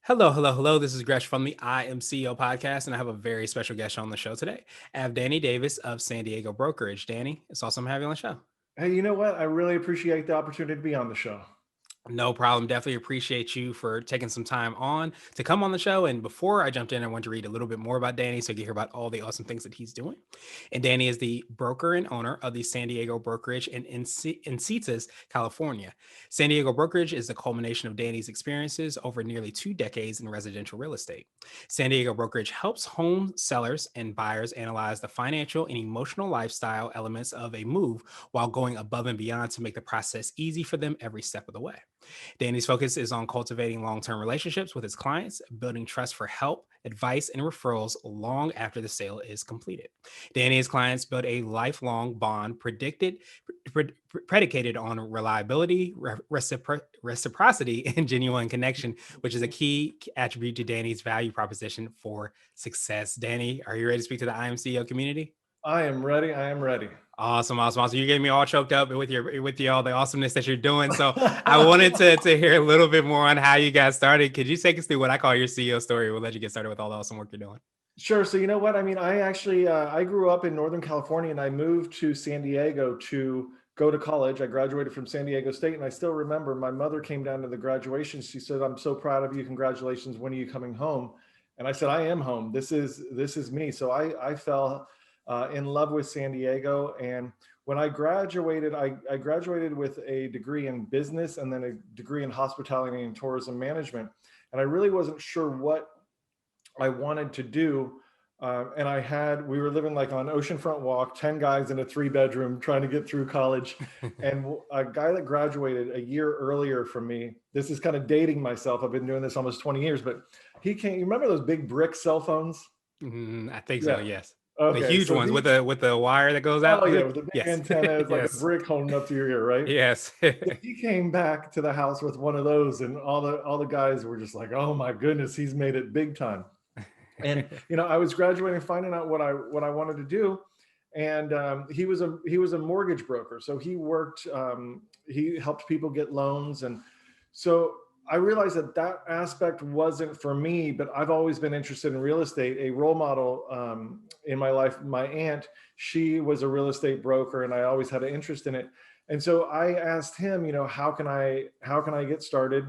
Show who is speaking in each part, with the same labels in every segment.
Speaker 1: Hello, hello, hello. This is Gresh from the I Am CEO podcast, and I have a very special guest on the show today. I have Danny Davis of San Diego Brokerage. Danny, it's awesome having you on the show.
Speaker 2: Hey, you know what? I really appreciate the opportunity to be on the show.
Speaker 1: No problem. Definitely appreciate you for taking some time on to come on the show. And before I jumped in, I want to read a little bit more about Danny so you can hear about all the awesome things that he's doing. And Danny is the broker and owner of the San Diego Brokerage in Encinitas, California. San Diego Brokerage is the culmination of Danny's experiences over nearly 2 decades in residential real estate. San Diego Brokerage helps home sellers and buyers analyze the financial and emotional lifestyle elements of a move while going above and beyond to make the process easy for them every step of the way. Danny's focus is on cultivating long term relationships with his clients, building trust for help, advice, and referrals long after the sale is completed. Danny and his clients build a lifelong bond predicated on reliability, reciprocity, and genuine connection, which is a key attribute to Danny's value proposition for success. Danny, are you ready to speak to the IMCO community?
Speaker 2: I am ready. I am ready.
Speaker 1: Awesome, awesome, awesome. You getting me all choked up with all the awesomeness that you're doing. So I wanted to hear a little bit more on how you got started. Could you take us through what I call your CEO story? We'll let you get started with all the awesome work you're doing.
Speaker 2: Sure. So you know what? I mean, I actually I grew up in Northern California and I moved to San Diego to go to college. I graduated from San Diego State, and I still remember my mother came down to the graduation. She said, "I'm so proud of you. Congratulations. When are you coming home?" And I said, "I am home. This is me." So I fell in love with San Diego, and when I graduated, I graduated with a degree in business and then a degree in hospitality and tourism management. And I really wasn't sure what I wanted to do. And we were living like on Oceanfront Walk, 10 guys in a 3 bedroom trying to get through college. And a guy that graduated a year earlier from me, this is kind of dating myself. I've been doing this almost 20 years, but he came, you remember those big brick cell phones?
Speaker 1: I think so.
Speaker 2: Yeah.
Speaker 1: Yes, the
Speaker 2: Okay.
Speaker 1: huge
Speaker 2: So
Speaker 1: ones with the wire that goes
Speaker 2: oh
Speaker 1: out.
Speaker 2: yeah, with the big
Speaker 1: Yes,
Speaker 2: antenna, it's like a
Speaker 1: yes,
Speaker 2: brick holding up to your ear, right?
Speaker 1: yes.
Speaker 2: So he came back to the house with one of those, and all the guys were just like, "Oh my goodness, he's made it big time." And I was graduating, finding out what I wanted to do, and he was a mortgage broker, so he helped people get loans, and so I realized that aspect wasn't for me. But I've always been interested in real estate. A role model in my life, my aunt, she was a real estate broker, and I always had an interest in it. And so I asked him, how can I get started?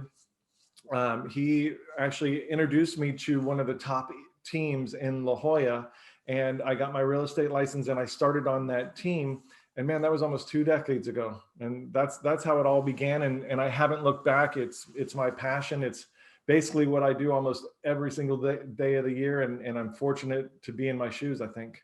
Speaker 2: He actually introduced me to one of the top teams in La Jolla, and I got my real estate license and I started on that team. And man, that was almost 2 decades ago, and that's how it all began. And I haven't looked back. It's my passion. It's basically what I do almost every single day of the year, and I'm fortunate to be in my shoes, I think.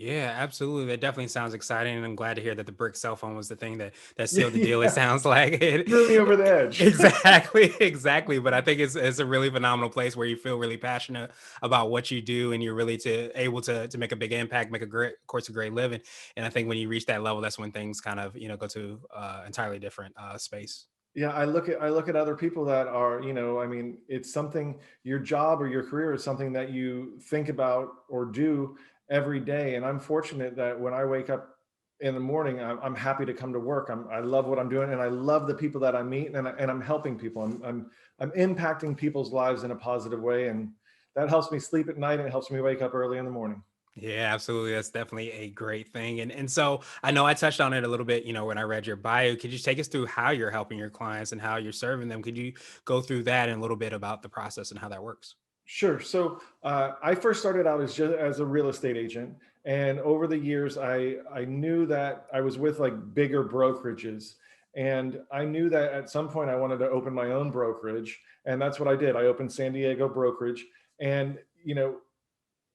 Speaker 1: Yeah, absolutely. That definitely sounds exciting, and I'm glad to hear that the brick cell phone was the thing that sealed the deal. It
Speaker 2: Yeah,
Speaker 1: sounds like it.
Speaker 2: threw me over the edge.
Speaker 1: Exactly, exactly. But I think it's a really phenomenal place where you feel really passionate about what you do, and you're really able to make a big impact, make a great, of course, a great living. And I think when you reach that level, that's when things kind of go to entirely different space.
Speaker 2: Yeah, I look at other people that are, I mean, it's something, your job or your career is something that you think about or do every day. And I'm fortunate that when I wake up in the morning, I'm happy to come to work. I love what I'm doing, and I love the people that I meet, and I'm helping people. I'm impacting people's lives in a positive way, and that helps me sleep at night and it helps me wake up early in the morning.
Speaker 1: Yeah, absolutely. That's definitely a great thing. And so I know I touched on it a little bit, when I read your bio. Could you take us through how you're helping your clients and how you're serving them? Could you go through that and a little bit about the process and how that works?
Speaker 2: Sure. So I first started out as a real estate agent, and over the years, I knew that I was with like bigger brokerages, and I knew that at some point I wanted to open my own brokerage, and that's what I did. I opened San Diego Brokerage, and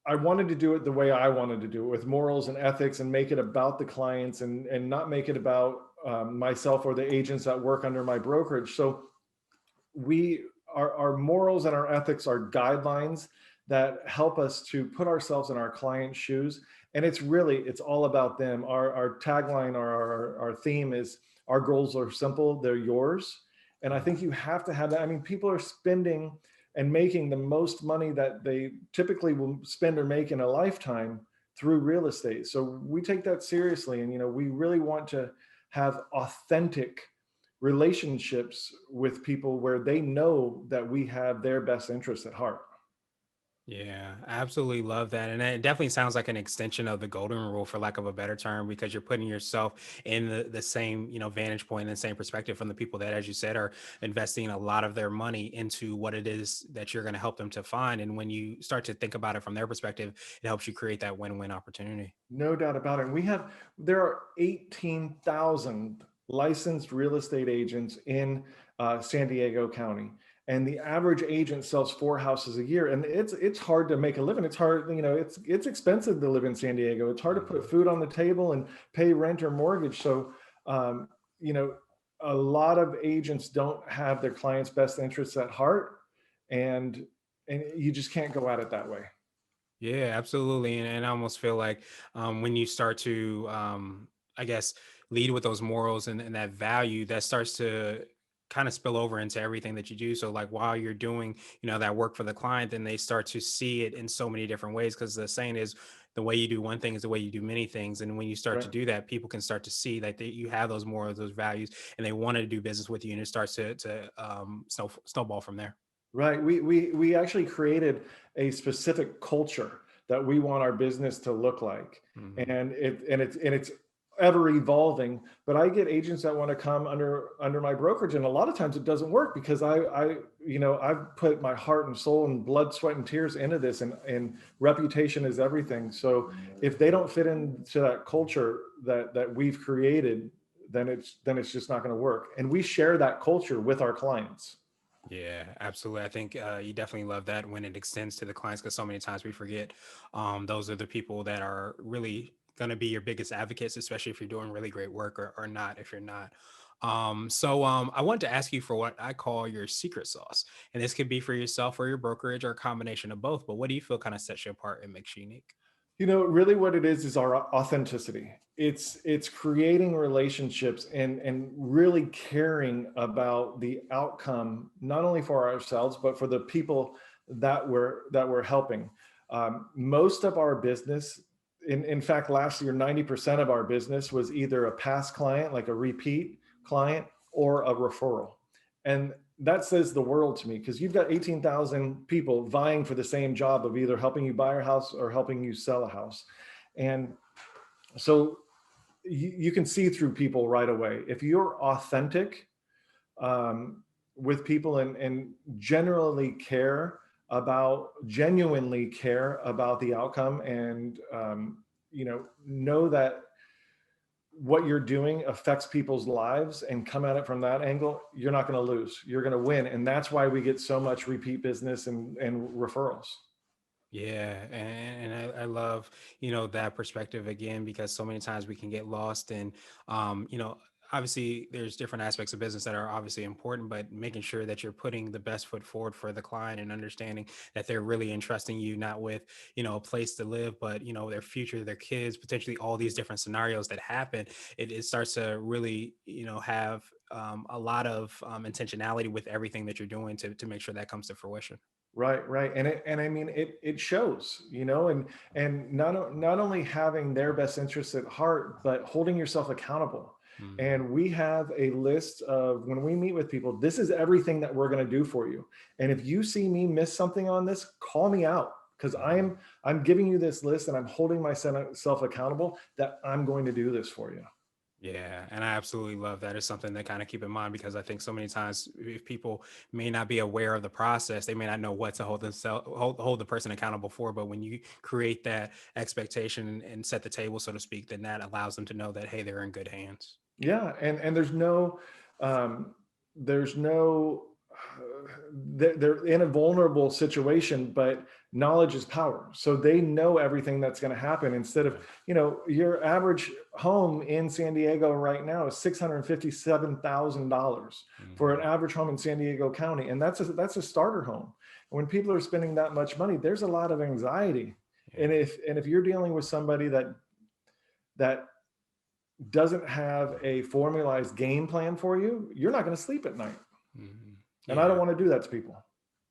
Speaker 2: I wanted to do it the way I wanted to do it, with morals and ethics, and make it about the clients, and not make it about myself or the agents that work under my brokerage. So we our morals and our ethics are guidelines that help us to put ourselves in our client's shoes, and it's all about them. Our tagline or our theme is, our goals are simple, they're yours. And I think you have to have that. I mean, people are spending and making the most money that they typically will spend or make in a lifetime through real estate. So we take that seriously, and we really want to have authentic relationships with people where they know that we have their best interests at heart.
Speaker 1: Yeah, I absolutely love that. And it definitely sounds like an extension of the golden rule, for lack of a better term, because you're putting yourself in the same, vantage point and the same perspective from the people that, as you said, are investing a lot of their money into what it is that you're going to help them to find. And when you start to think about it from their perspective, it helps you create that win-win opportunity.
Speaker 2: No doubt about it. And there are 18,000 licensed real estate agents in San Diego County. And the average agent sells 4 houses a year. And it's hard to make a living. It's hard, it's expensive to live in San Diego. It's hard to put
Speaker 1: Mhm.
Speaker 2: food on the table and pay rent or mortgage. So, um, you know, a lot of agents don't have their clients' best interests at heart. And and you just can't go at it that way.
Speaker 1: Yeah, absolutely. And I almost feel like when you start to, I guess, lead with those morals and that value, that starts to kind of spill over into everything that you do. So, like while you're doing, that work for the client, then they start to see it in so many different ways. Because the saying is, the way you do one thing is the way you do many things. And when you start to
Speaker 2: Right.
Speaker 1: do that, people can start to see that you have those morals, those values, and they want to do business with you, and it starts to snowball from there.
Speaker 2: Right. We actually created a specific culture that we want our business to look like.
Speaker 1: Mhm.
Speaker 2: And it's ever evolving. But I get agents that want to come under my brokerage. And a lot of times it doesn't work because I've put my heart and soul and blood, sweat, and tears into this, and reputation is everything. So if they don't fit into that culture that we've created, then it's just not going to work. And we share that culture with our clients.
Speaker 1: Yeah, absolutely. I think you definitely love that when it extends to the clients, because so many times we forget those are the people that are really going to be your biggest advocates, especially if you're doing really great work, or not if you're not. So I wanted to ask you for what I call your secret sauce. And this could be for yourself or your brokerage or a combination of both. But what do you feel kind of sets you apart and makes you unique?
Speaker 2: Really what it is our authenticity. It's creating relationships and really caring about the outcome, not only for ourselves, but for the people that we're helping. Most of our business, in fact, last year, 90% of our business was either a past client, like a repeat client, or a referral. And that says the world to me because you've got 18,000 people vying for the same job of either helping you buy a house or helping you sell a house. And so you can see through people right away. If you're authentic with people and genuinely care about the outcome, and know that what you're doing affects people's lives and come at it from that angle, you're not going to lose. You're going to win. And that's why we get so much repeat business and referrals.
Speaker 1: Yeah, and I love, that perspective again, because so many times we can get lost in, obviously there's different aspects of business that are obviously important, but making sure that you're putting the best foot forward for the client and understanding that they're really entrusting you, not with, a place to live, but, their future, their kids, potentially all these different scenarios that happen. It starts to really, have a lot of intentionality with everything that you're doing to make sure that comes to fruition.
Speaker 2: Right, right. And I mean it shows, and not only having their best interests at heart, but holding yourself accountable.
Speaker 1: Mhm.
Speaker 2: And we have a list of, when we meet with people, this is everything that we're going to do for you. And if you see me miss something on this, call me out because
Speaker 1: Mhm.
Speaker 2: I'm giving you this list and I'm holding myself accountable that I'm going to do this for you.
Speaker 1: Yeah, and I absolutely love that. It's something to kind of keep in mind, because I think so many times if people may not be aware of the process, they may not know what to hold the person accountable for. But when you create that expectation and set the table, so to speak, then that allows them to know that, hey, they're in good hands.
Speaker 2: Yeah, and um, there's no they're in a vulnerable situation, but knowledge is power. So they know everything that's going to happen. Instead of,
Speaker 1: Yeah.
Speaker 2: your average home in San Diego right now is $657,000 for an
Speaker 1: Mhm.
Speaker 2: average home in San Diego County, and that's a starter home. When people are spending that much money, there's a lot of anxiety. And
Speaker 1: Yeah.
Speaker 2: if you're dealing with somebody that doesn't have a formalized game plan for you, you're not going to sleep at night.
Speaker 1: Mhm.
Speaker 2: And I don't
Speaker 1: Yeah.
Speaker 2: want to do that to people.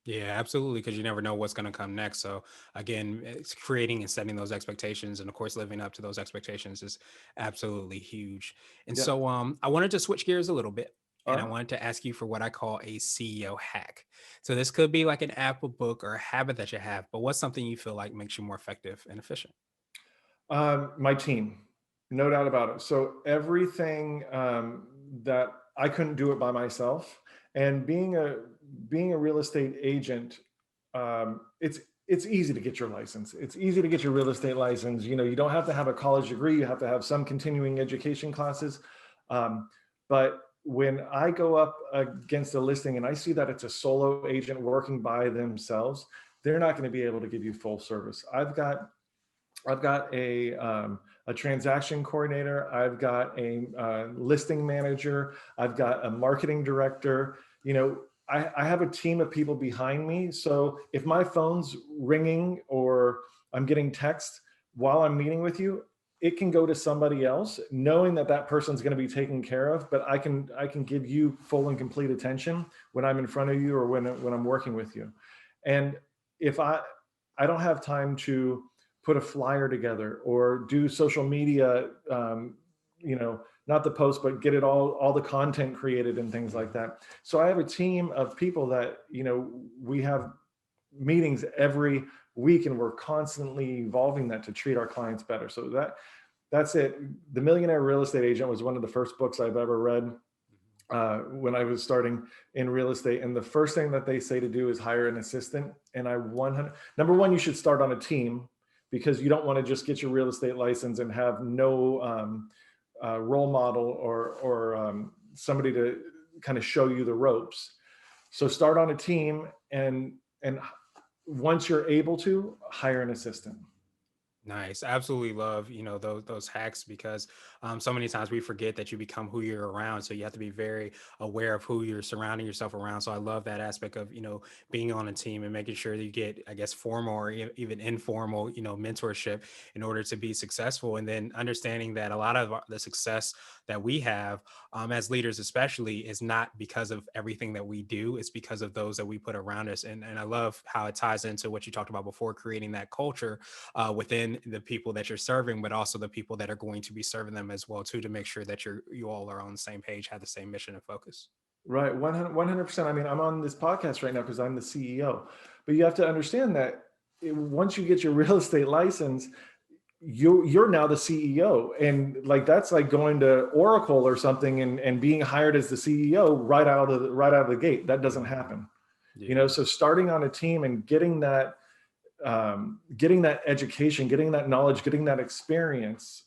Speaker 1: Yeah, absolutely. Because you never know what's going to come next. So again, it's creating and setting those expectations, and of course, living up to those expectations is absolutely huge. And
Speaker 2: Yeah.
Speaker 1: so, I wanted to switch gears a little bit.
Speaker 2: All
Speaker 1: And I
Speaker 2: right.
Speaker 1: wanted to ask you for what I call a CEO hack. So this could be like an app, a book, or a habit that you have, but what's something you feel like makes you more effective and efficient?
Speaker 2: My team, no doubt about it. So everything that I couldn't do it by myself, and being a real estate agent, it's easy to get your license. It's easy to get your real estate license. You know, you don't have to have a college degree. You have to have some continuing education classes. But when I go up against a listing and I see that it's a solo agent working by themselves, they're not going to be able to give you full service. I've got a transaction coordinator. I've got a listing manager. I've got a marketing director. You know, I have a team of people behind me. So if my phone's ringing or I'm getting text while I'm meeting with you, it can go to somebody else, knowing that that person's going to be taken care of. But I can give you full and complete attention when I'm in front of you or when I'm working with you. And if I don't have time to put a flyer together or do social media, you know, not the post, but get it all the content created and things like that. So I have a team of people that, you know, we have meetings every week and we're constantly evolving that to treat our clients better. So that's it. The Millionaire Real Estate Agent was one of the first books I've ever read when I was starting in real estate. And the first thing that they say to do is hire an assistant. And number one, you should start on a team because you don't want to just get your real estate license and have no role model or somebody to kind of show you the ropes. So start on a team and once you're able to hire an assistant.
Speaker 1: Nice. I absolutely love, those hacks because so many times we forget that you become who you're around. So you have to be very aware of who you're surrounding yourself around. So I love that aspect of, being on a team and making sure that you get, I guess, formal or even informal, mentorship in order to be successful. And then understanding that a lot of the success that we have as leaders, especially, is not because of everything that we do. It's because of those that we put around us. And I love how it ties into what you talked about before, creating that culture within the people that you're serving, but also the people that are going to be serving them as well too, to make sure that you all are on the same page, have the same mission and focus.
Speaker 2: Right, 100%. I mean, I'm on this podcast right now because I'm the CEO, but you have to understand that once you get your real estate license, you're now the CEO, and like that's like going to Oracle or something and being hired as the CEO right out of the gate. That doesn't
Speaker 1: Mhm.
Speaker 2: happen, you know.
Speaker 1: Yeah.
Speaker 2: So starting on a team and getting that education, getting that knowledge, getting that experience,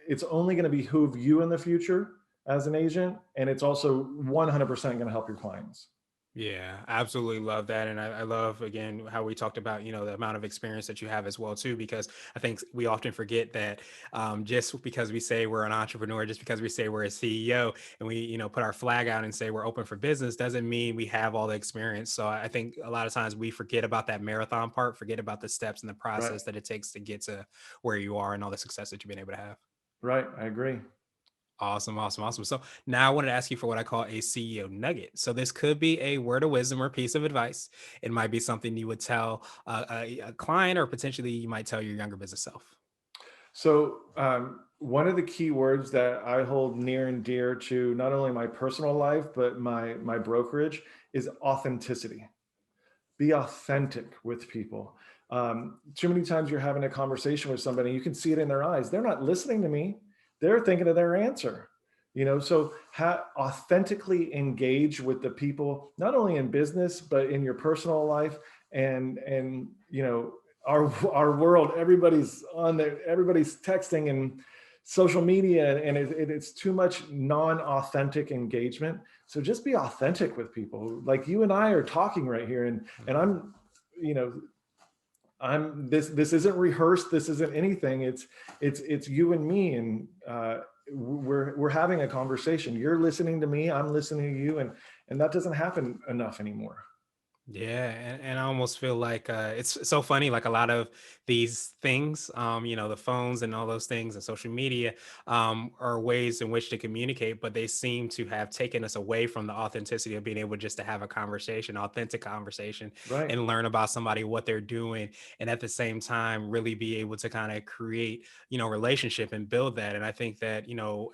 Speaker 2: it's only going to behoove you in the future as an agent, and it's also 100% going to help your clients.
Speaker 1: Yeah, I absolutely love that. And I love, again, how we talked about, the amount of experience that you have as well, too, because I think we often forget that just because we say we're an entrepreneur, just because we say we're a CEO and we, put our flag out and say we're open for business doesn't mean we have all the experience. So I think a lot of times we forget about that marathon part, forget about the steps and the
Speaker 2: Right,
Speaker 1: process that it takes to get to where you are and all the success that you've been able to have.
Speaker 2: right. I agree.
Speaker 1: Awesome, awesome, awesome. So now I wanted to ask you for what I call a CEO nugget. So this could be a word of wisdom or piece of advice. It might be something you would tell a client, or potentially you might tell your younger business self.
Speaker 2: So, one of the key words that I hold near and dear to not only my personal life but my brokerage is authenticity. Be authentic with people. Too many times you're having a conversation with somebody, you can see it in their eyes. They're not listening to me. They're thinking of their answer. You know, so authentically engage with the people, not only in business but in your personal life. And you know, our world, everybody's on there, everybody's texting and social media, and it's too much non-authentic engagement. So just be authentic with people. Like you and I are talking right here, and
Speaker 1: Mhm.
Speaker 2: I'm, you know, this isn't rehearsed. This isn't anything. It's you and me, and we're having a conversation. You're listening to me. I'm listening to you, and that doesn't happen enough anymore.
Speaker 1: Yeah, and I almost feel like it's so funny. Like a lot of these things, the phones and all those things and social media are ways in which to communicate, but they seem to have taken us away from the authenticity of being able just to have a conversation, authentic conversation,
Speaker 2: Right.
Speaker 1: and learn about somebody, what they're doing, and at the same time, really be able to kind of create, relationship and build that. And I think that,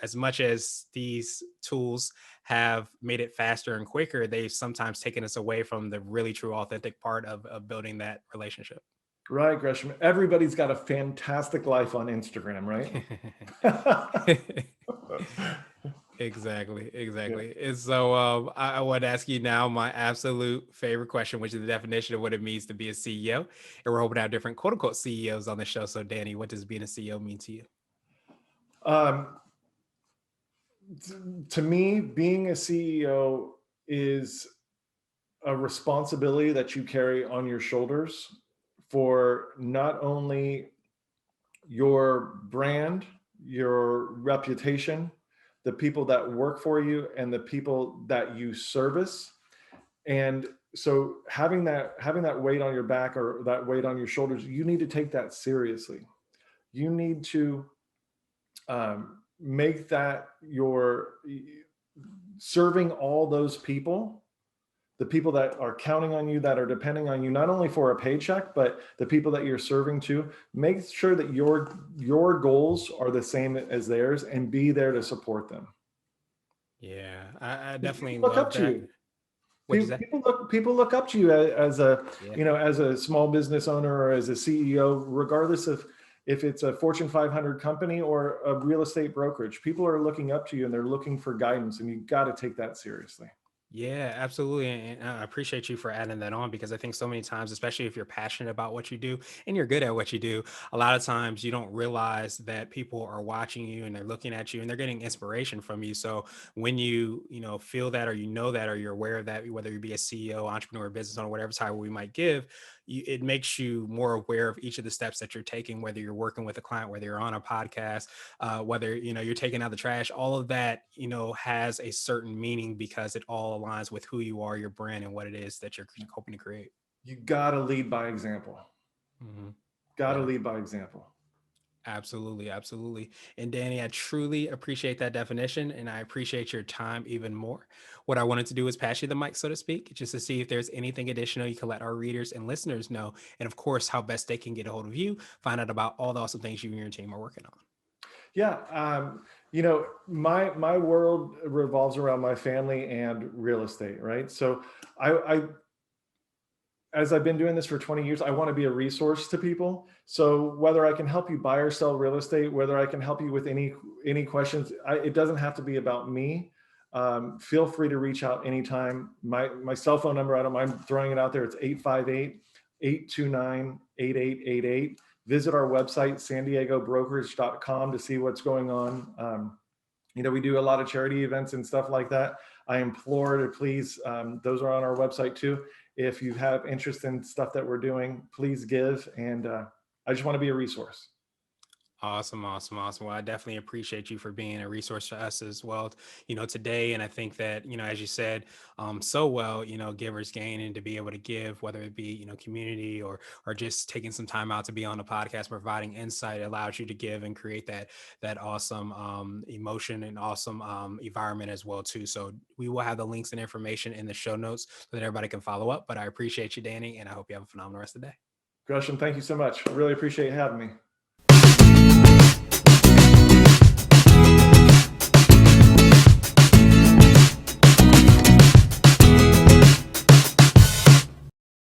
Speaker 1: as much as these tools have made it faster and quicker, they've sometimes taken us away from the really true authentic part of building that relationship.
Speaker 2: Right, Gresham. Everybody's got a fantastic life on Instagram, right?
Speaker 1: Exactly,
Speaker 2: Yeah.
Speaker 1: exactly. And so I want to ask you now my absolute favorite question, which is the definition of what it means to be a CEO. And we're hoping to have different quote unquote CEOs on the show. So, Danny, what does being a CEO mean to you?
Speaker 2: Um, to me, being a CEO is a responsibility that you carry on your shoulders for not only your brand, your reputation, the people that work for you, and the people that you service. And so having that weight on your back or that weight on your shoulders, you need to take that seriously. You need to make that your serving all those people, the people that are counting on you, that are depending on you, not only for a paycheck, but the people that you're serving to. Make sure that your goals are the same as theirs, and be there to support them.
Speaker 1: Yeah, I
Speaker 2: Because
Speaker 1: definitely
Speaker 2: people look up
Speaker 1: love
Speaker 2: to
Speaker 1: that.
Speaker 2: you.
Speaker 1: What'd you say?
Speaker 2: People look up to you as a
Speaker 1: Yeah.
Speaker 2: as a small business owner or as a CEO, regardless of if it's a Fortune 500 company or a real estate brokerage. People are looking up to you and they're looking for guidance, and you got to take that seriously.
Speaker 1: Yeah, absolutely. And I appreciate you for adding that on because I think so many times, especially if you're passionate about what you do and you're good at what you do, a lot of times you don't realize that people are watching you and they're looking at you and they're getting inspiration from you. So when you feel that or you know that or you're aware of that, whether you be a CEO, entrepreneur, business owner, whatever title we might give, it makes you more aware of each of the steps that you're taking, whether you're working with a client, whether you're on a podcast, whether you're taking out the trash. All of that has a certain meaning because it all aligns with who you are, your brand, and what it is that you're hoping to create.
Speaker 2: You got to lead by example.
Speaker 1: Hmm.
Speaker 2: Got to
Speaker 1: Yeah.
Speaker 2: lead by example.
Speaker 1: Absolutely, absolutely. And Danny, I truly appreciate that definition and I appreciate your time even more. What I wanted to do is pass you the mic, so to speak, just to see if there's anything additional you can let our readers and listeners know. And of course, how best they can get a hold of you, find out about all the awesome things you and your team are working on.
Speaker 2: Yeah, my world revolves around my family and real estate, right? So I as I've been doing this for 20 years, I want to be a resource to people. So whether I can help you buy or sell real estate, whether I can help you with any questions, it doesn't have to be about me. Feel free to reach out anytime. My cell phone number, I don't mind throwing it out there. It's 858-829-8888. Visit our website, san diego brokerage.com, to see what's going on. We do a lot of charity events and stuff like that. I implore to please, those are on our website too. If you have interest in stuff that we're doing, please give. And I just want to be a resource.
Speaker 1: Awesome, awesome, awesome. Well, I definitely appreciate you for being a resource to us as well, today. And I think that, as you said, so well, givers gain and to be able to give, whether it be, community or just taking some time out to be on the podcast, providing insight allows you to give and create that awesome emotion and awesome environment as well, too. So we will have the links and information in the show notes so that everybody can follow up. But I appreciate you, Danny, and I hope you have a phenomenal rest of the day.
Speaker 2: Gresham, thank you so much. I really appreciate you having me.